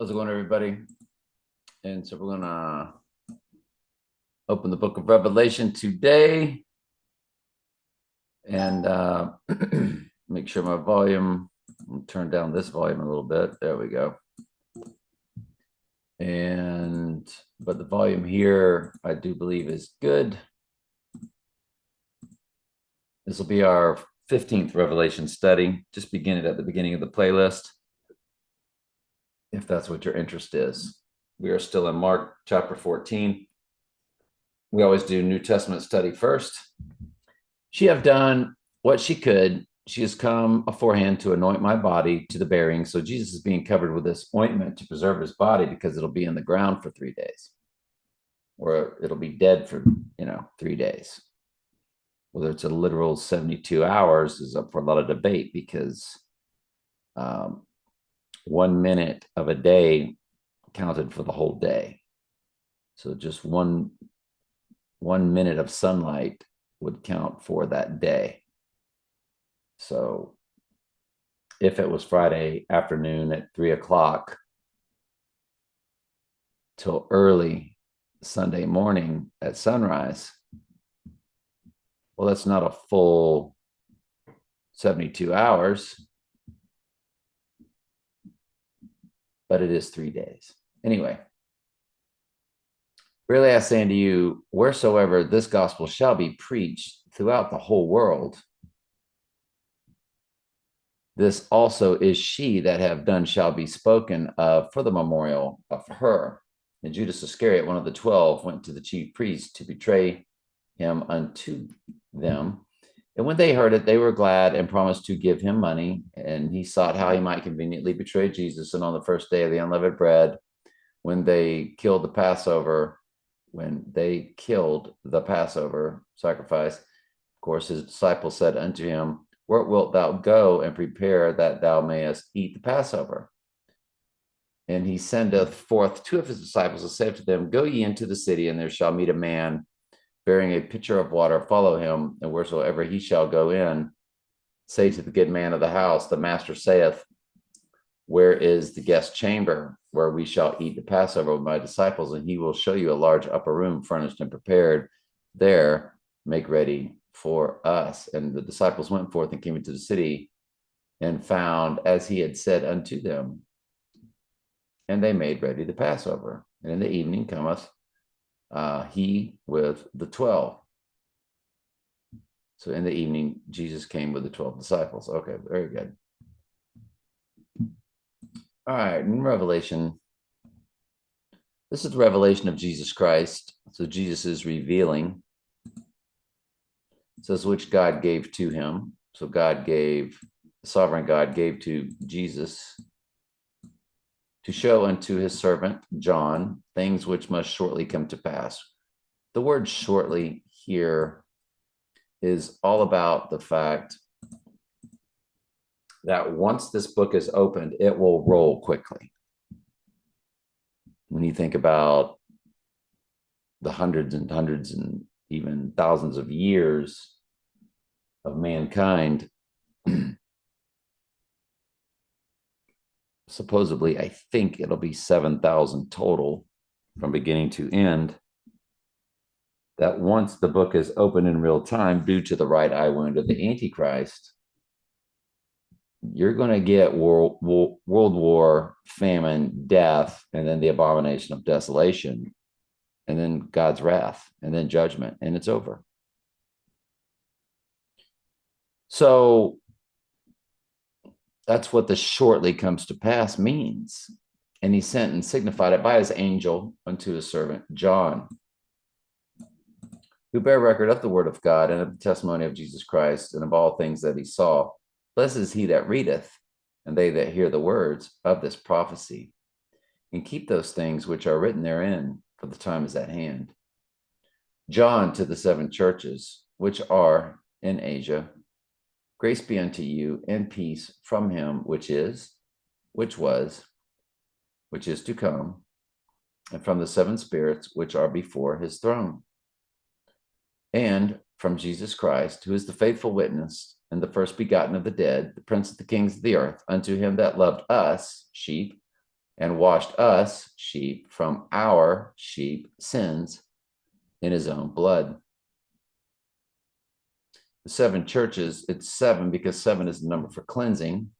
How's it going, everybody? And so we're gonna open the book of Revelation today and make sure my volume, I'll turn down this volume a little bit. There we go. But the volume here, I do believe is good. This will be our 15th Revelation study. Just begin it at the beginning of the playlist, if that's what your interest is. We are still in Mark chapter 14. We always do New Testament study first. She have done what she could. She has come aforehand to anoint my body to the burying. So Jesus is being covered with this ointment to preserve his body because it'll be in the ground for 3 days, or it'll be dead for 3 days. Whether it's a literal 72 hours is up for a lot of debate because 1 minute of a day counted for the whole day. So just one minute of sunlight would count for that day. So if it was Friday afternoon at 3 o'clock till early Sunday morning at sunrise, well, that's not a full 72 hours, but it is 3 days. Anyway, really I say unto you, wheresoever this gospel shall be preached throughout the whole world, this also is she that have done shall be spoken of for the memorial of her. And Judas Iscariot, one of the 12, went to the chief priests to betray him unto them. And when they heard it, they were glad and promised to give him money. And he sought how he might conveniently betray Jesus. And on the first day of the unleavened bread, when they killed the Passover sacrifice, of course, his disciples said unto him, where wilt thou go and prepare that thou mayest eat the Passover? And he sendeth forth 2 of his disciples and saith to them, go ye into the city, and there shall meet a man bearing a pitcher of water. Follow him, and wheresoever he shall go in, say to the good man of the house, the master saith, where is the guest chamber where we shall eat the Passover with my disciples? And he will show you a large upper room furnished and prepared. There make ready for us. And the disciples went forth and came into the city and found as he had said unto them. And they made ready the Passover. And in the evening cometh he with the 12. So in the evening, Jesus came with the 12 disciples. Okay, very good. All right, in Revelation, this is the revelation of Jesus Christ. So Jesus is revealing. It says, which God gave to him. So sovereign God gave to Jesus to show unto his servant John things which must shortly come to pass. The word shortly here is all about the fact that once this book is opened, it will roll quickly. When you think about the hundreds and even thousands of years of mankind, supposedly, I think it'll be 7,000 total from beginning to end, that once the book is open in real time, due to the right eye wound of the Antichrist, you're going to get world war, famine, death, and then the abomination of desolation, and then God's wrath, and then judgment, and it's over. So that's what the shortly comes to pass means. And he sent and signified it by his angel unto his servant John, who bare record of the word of God and of the testimony of Jesus Christ, and of all things that he saw. Blessed is he that readeth, and they that hear the words of this prophecy, and keep those things which are written therein, for the time is at hand. John to the 7 churches which are in Asia, grace be unto you, and peace from him which is, which was, which is to come, and from the 7 spirits which are before his throne, and from Jesus Christ, who is the faithful witness, and the first begotten of the dead, the prince of the kings of the earth, unto him that loved us, sheep, and washed us, sheep, from our sheep sins in his own blood. The 7 churches, it's 7 because 7 is the number for cleansing.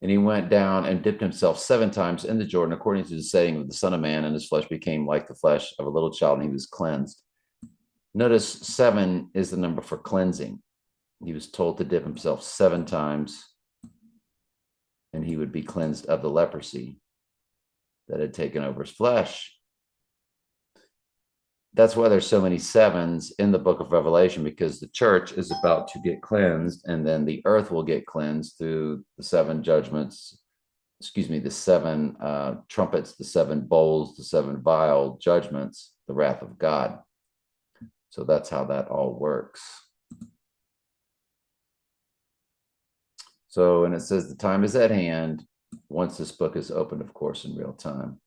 And he went down and dipped himself 7 times in the Jordan, according to the saying of the Son of Man, and his flesh became like the flesh of a little child, and he was cleansed. Notice 7 is the number for cleansing. He was told to dip himself 7 times, and he would be cleansed of the leprosy that had taken over his flesh. That's why there's so many 7s in the book of Revelation, because the church is about to get cleansed, and then the earth will get cleansed through the 7 judgments, the 7 trumpets, the 7 bowls, the 7 vial judgments, the wrath of God. So that's how that all works. So, and it says the time is at hand once this book is opened, of course, in real time.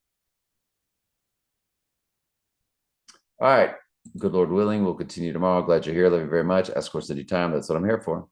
All right. Good Lord willing, we'll continue tomorrow. Glad you're here. Love you very much. Ask questions anytime. That's what I'm here for.